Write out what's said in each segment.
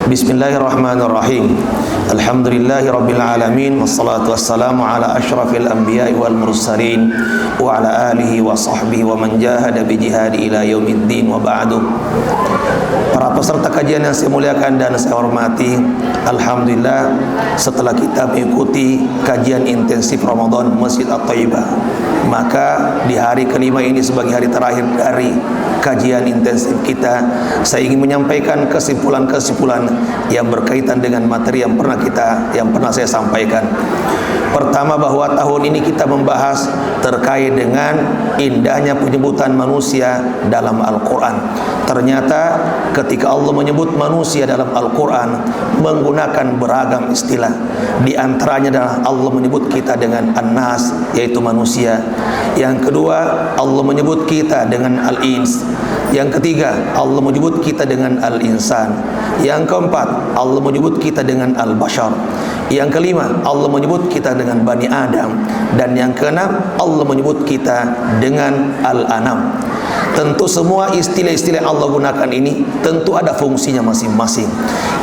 Bismillahirrahmanirrahim. Alhamdulillahirabbil alamin, wassalatu wassalamu ala asyrafil anbiya'i wal mursalin wa ala alihi wa sahbihi wa man jahada bi jihadi ila yaumiddin, wa ba'du. Para peserta kajian yang saya muliakan dan saya hormati, alhamdulillah setelah kita mengikuti kajian intensif Ramadan Masjid At-Thayyibah, maka di hari kelima ini sebagai hari terakhir dari kajian intensif kita, saya ingin menyampaikan kesimpulan-kesimpulan yang berkaitan dengan materi yang pernah saya sampaikan. Pertama, bahwa tahun ini kita membahas terkait dengan indahnya penyebutan manusia dalam Al-Quran. Ternyata ketika Allah menyebut manusia dalam Al-Quran menggunakan beragam istilah. Di antaranya adalah Allah menyebut kita dengan An-Nas, yaitu manusia. Yang kedua, Allah menyebut kita dengan Al-Ins. Yang ketiga, Allah menyebut kita dengan Al-Insan. Yang keempat, Allah menyebut kita dengan Al-Bashar. Yang kelima, Allah menyebut kita dengan Bani Adam. Dan yang keenam, Allah menyebut kita dengan Al-Anam. Tentu semua istilah-istilah yang Allah gunakan ini tentu ada fungsinya masing-masing.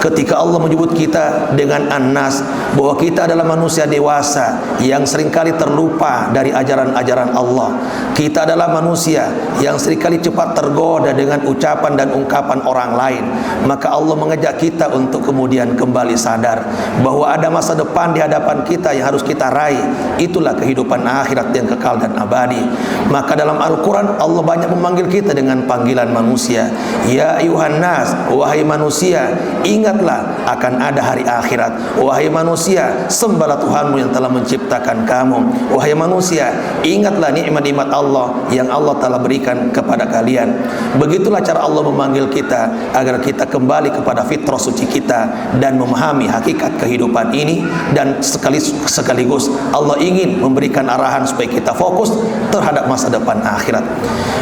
Ketika Allah menyebut kita dengan An-Nas, bahwa kita adalah manusia dewasa yang seringkali terlupa dari ajaran-ajaran Allah. Kita adalah manusia yang seringkali cepat tergoda dengan ucapan dan ungkapan orang lain. Maka Allah mengajak kita untuk kemudian kembali sadar bahwa ada masa depan di hadapan kita yang harus kita raih. Itulah kehidupan akhirat yang kekal dan abadi. Maka dalam Al-Quran Allah banyak memanggil kita dengan panggilan manusia. Ya ayuhan nas, wahai manusia, ingatlah akan ada hari akhirat. Wahai manusia, sembahlah Tuhanmu yang telah menciptakan kamu. Wahai manusia, ingatlah nikmat-nikmat Allah yang Allah telah berikan kepada kalian. Begitulah cara Allah memanggil kita agar kita kembali kepada fitrah suci kita dan memahami hakikat kehidupan ini. Dan sekaligus Allah ingin memberikan arahan supaya kita fokus terhadap masa depan akhirat.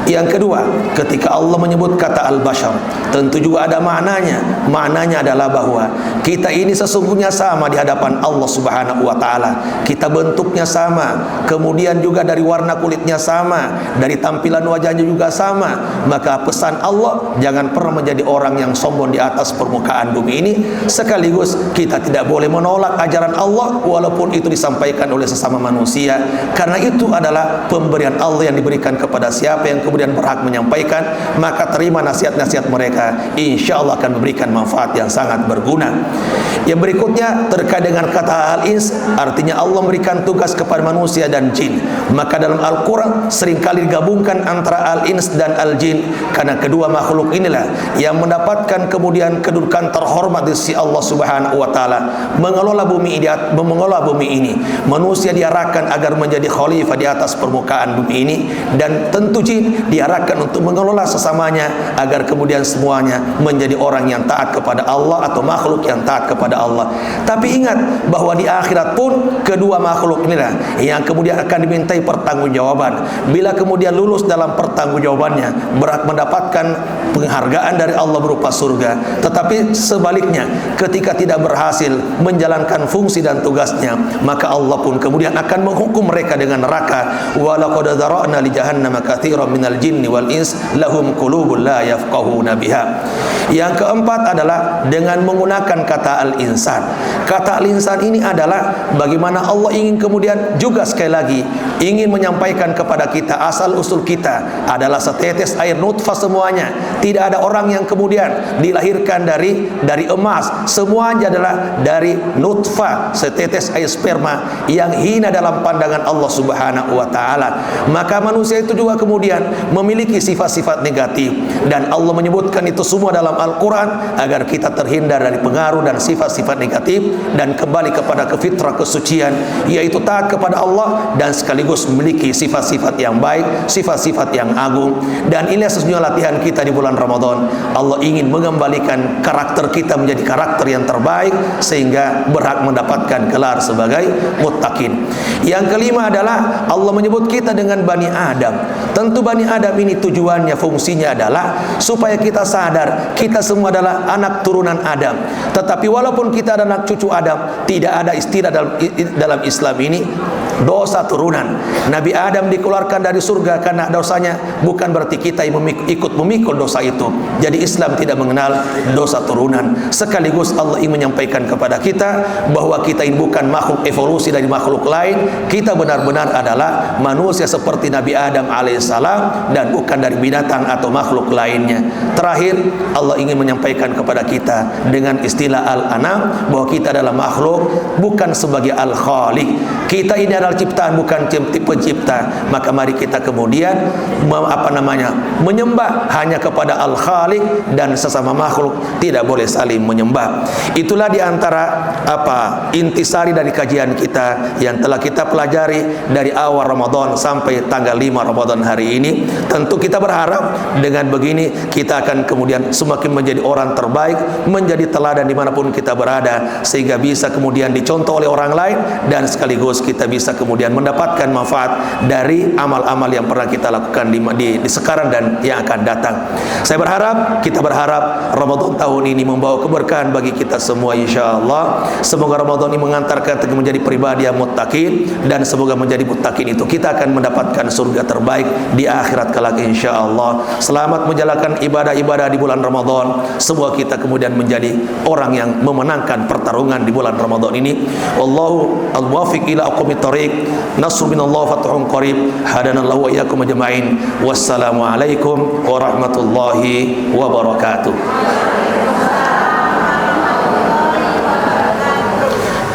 Yang kedua, ketika Allah menyebut kata Al-Bashar, tentu juga ada maknanya. Maknanya adalah bahwa kita ini sesungguhnya sama di hadapan Allah Subhanahu wa ta'ala. Kita bentuknya sama, kemudian juga dari warna kulitnya sama, dari tampilan wajahnya juga sama. Maka pesan Allah, jangan pernah menjadi orang yang sombong di atas permukaan bumi ini. Sekaligus kita tidak boleh menolak ajaran Allah walaupun itu disampaikan oleh sesama manusia, karena itu adalah pemberian Allah yang diberikan kepada siapa yang kemudian berhak menyampaikan. Maka terima nasihat-nasihat mereka, insya Allah akan memberikan manfaat yang sangat berguna. Yang berikutnya terkait dengan kata Al-Ins, artinya Allah memberikan tugas kepada manusia dan jin. Maka dalam Al-Quran seringkali digabungkan antara Al-Ins dan Al-Jin, karena kedua makhluk inilah yang mendapatkan kemudian kedudukan terhormat di sisi Allah Subhanahu wa ta'ala, mengelola bumi ini. Manusia diarahkan agar menjadi khalifah di atas permukaan bumi ini, dan tentu jin diarahkan untuk mengelola sesamanya agar kemudian semuanya menjadi orang yang taat kepada Allah atau makhluk yang taat kepada Allah. Tapi ingat bahwa di akhirat pun kedua makhluk inilah yang kemudian akan dimintai pertanggungjawaban. Bila kemudian lulus dalam pertanggungjawabannya, berhak mendapatkan penghargaan dari Allah berupa surga. Tetapi sebaliknya, ketika tidak berhasil menjalankan fungsi dan tugasnya, maka Allah pun kemudian akan menghukum mereka dengan neraka. Wa laqad dzara'na li jahannama katsiran minal jinni wal ins lahum qulubun la yafqahuna biha. Yang keempat adalah dengan menggunakan kata Al-Insan. Kata Al-Insan ini adalah bagaimana Allah ingin kemudian juga sekali lagi ingin menyampaikan kepada kita asal usul kita adalah setetes air nutfah semuanya. Tidak ada orang yang kemudian dilahirkan dari emas. Semuanya adalah dari nutfah, setetes air sperma yang hina dalam pandangan Allah Subhanahu wa ta'ala. Maka manusia itu juga kemudian memiliki sifat-sifat negatif, dan Allah menyebutkan itu semua dalam Al-Quran agar kita terhindar dari pengaruh dan sifat-sifat negatif dan kembali kepada kefitrah kesucian, yaitu taat kepada Allah dan sekaligus memiliki sifat-sifat yang baik, sifat-sifat yang agung. Dan inilah sesungguhnya latihan kita di bulan Ramadan. Allah ingin mengembalikan karakter kita menjadi karakter yang terbaik sehingga berhak mendapatkan gelar sebagai muttaqin. Yang kelima adalah Allah menyebut kita dengan Bani Adam. Tentu Bani Adam ini ini tujuannya, fungsinya adalah supaya kita sadar kita semua adalah anak turunan Adam. Tetapi walaupun kita adalah anak cucu Adam, tidak ada istilah dalam Islam ini dosa turunan. Nabi Adam dikeluarkan dari surga karena dosanya, bukan berarti kita yang ikut memikul dosa itu. Jadi Islam tidak mengenal dosa turunan. Sekaligus Allah ingin menyampaikan kepada kita bahwa kita ini bukan makhluk evolusi dari makhluk lain. Kita benar-benar adalah manusia seperti Nabi Adam alaihissalam dan bukan dari binatang atau makhluk lainnya. Terakhir, Allah ingin menyampaikan kepada kita dengan istilah al-anam bahwa kita adalah makhluk bukan sebagai al-khaliq. Kita ini adalah ciptaan, bukan pencipta. Maka mari kita kemudian menyembah hanya kepada al-khaliq, dan sesama makhluk tidak boleh saling menyembah. Itulah diantara intisari dari kajian kita yang telah kita pelajari dari awal Ramadan sampai tanggal 5 Ramadan hari ini. Tentu kita berharap dengan begini kita akan kemudian semakin menjadi orang terbaik, menjadi teladan dimanapun kita berada, sehingga bisa kemudian dicontoh oleh orang lain, dan sekaligus kita bisa kemudian mendapatkan manfaat dari amal-amal yang pernah kita lakukan di sekarang dan yang akan datang. Kita berharap Ramadan tahun ini membawa keberkahan bagi kita semua insyaallah. Semoga Ramadan ini mengantarkan kita menjadi pribadi yang muttaqin, dan semoga menjadi muttaqin itu kita akan mendapatkan surga terbaik di akhirat kelak insyaallah. Selamat menjalankan ibadah-ibadah di bulan Ramadan. Semoga kita kemudian menjadi orang yang memenangkan pertarungan di bulan Ramadan ini. Wallahu al-muwaffiq ila aqwamit thoriq. Nasrun minallah fathun qarib. Hadanallahu wa iyyakum ajma'in. Wassalamu alaikum warahmatullahi wabarakatuh.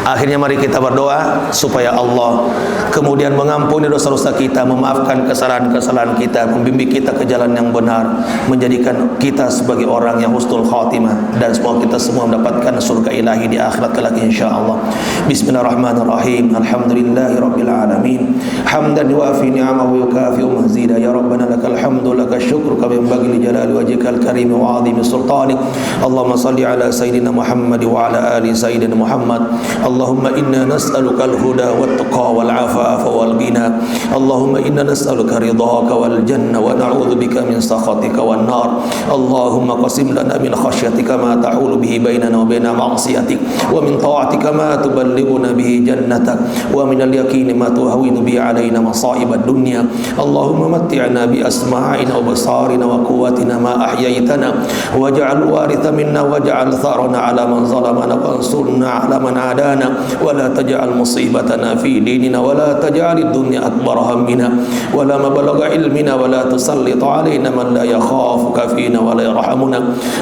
Akhirnya mari kita berdoa supaya Allah kemudian mengampuni dosa-dosa kita, memaafkan kesalahan-kesalahan kita, membimbing kita ke jalan yang benar, menjadikan kita sebagai orang yang husnul khatimah, dan semoga kita semua mendapatkan surga ilahi di akhirat kelak insyaallah. Bismillahirrahmanirrahim. Alhamdulillahirabbil alamin. Hamdan yuafi ni'amahu wa yukafi mazida. Ya Rabbana lakal hamdu lakal syukru kama yanbaghi li jalali wajhikal karim wa 'azimi sultanik. Allahumma shalli ala sayyidina Muhammad wa ala ali sayyidina Muhammad. Allahumma inna nas'aluka al-huda wat-tuqa wal-'afafa wal-ghina. Allahumma inna nas'aluka ridhaka wal-jannah wa na'udzu bika min sakhatika wan-nar. Allahumma qasim lana min khashyatika ma tahulu bihi bainana wa baina ma'siyatik, wa min ta'atika ma tuballighuna bihi jannatak, wa min al-yaqini ma tuhawwinu bihi 'alaina masa'ib ad-dunya. Allahumma matti'na bi asma'ina wa basarina wa quwwatina ma ahyaytana, waj'al waritha minna waj'al tharana 'ala man zalamana wansurna 'ala man 'adana, ولا تجعل مصيبتنا في ديننا ولا تجعل الدنيا أكبر همنا ولا مبلغ علمنا ولا تسلط علينا من لا يخافك فينا ولا يرحمنا.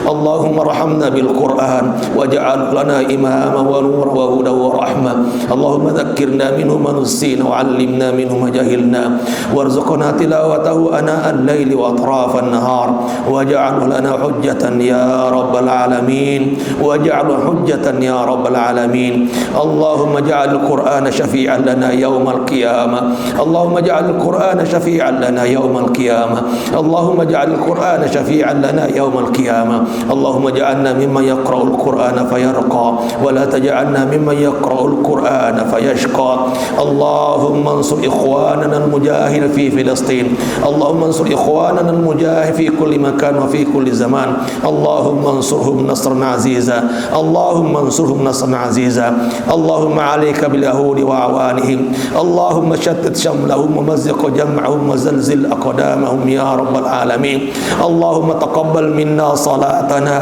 اللهم ارحمنا بالقرآن واجعل لنا إماما ونورا وهدى ورحمة. اللهم ذكرنا منه ما نسينا وعلمنا منه ما جهلنا وارزقنا تلاوته آناء الليل وأطراف النهار واجعله لنا حجة يا رب العالمين واجعله حجة يا رب العالمين. اللهم اجعل القرآن شفيعا لنا يوم القيامة. اللهم اجعل القرآن شفيعا لنا يوم القيامة. اللهم اجعل القرآن شفيعا لنا يوم القيامة. اللهم اجعلنا ممن يقرأ القرآن فيرقى ولا تجعلنا ممن يقرأ القرآن فيشقى. اللهم انصر إخواننا المجاهد في فلسطين. اللهم انصر إخواننا المجاهد في كل مكان وفي كل زمان. اللهم انصرهم نصرا عزيزا. اللهم انصرهم نصرا عزيزا. اللهم عليك باليهود وأعوانهم. اللهم شتت شملهم ومزق جمعهم وزلزل أقدامهم يا رب العالمين. اللهم تقبل منا صلاتنا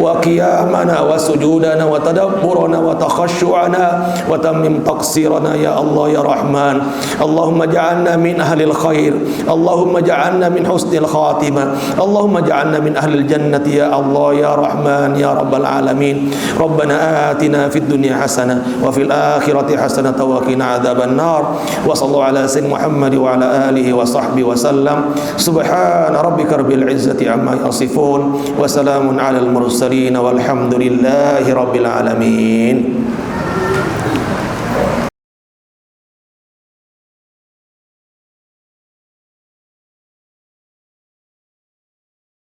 وقيامنا وسجودنا وتدبرنا وتخشعنا وتمم تقصيرنا يا الله يا رحمن. اللهم اجعلنا من أهل الخير. اللهم اجعلنا من حسن الخاتمة. اللهم اجعلنا من أهل الجنة يا الله يا رحمن يا رب العالمين. ربنا آتنا في الدنيا حسنة وفي الآخرة حسنة وقنا عذاب النار. وصلى الله على سيدنا محمد وعلى آله وصحبه وسلم. سبحان ربك رب العزة عما يصفون وسلام على المرسلين والحمد لله رب العالمين.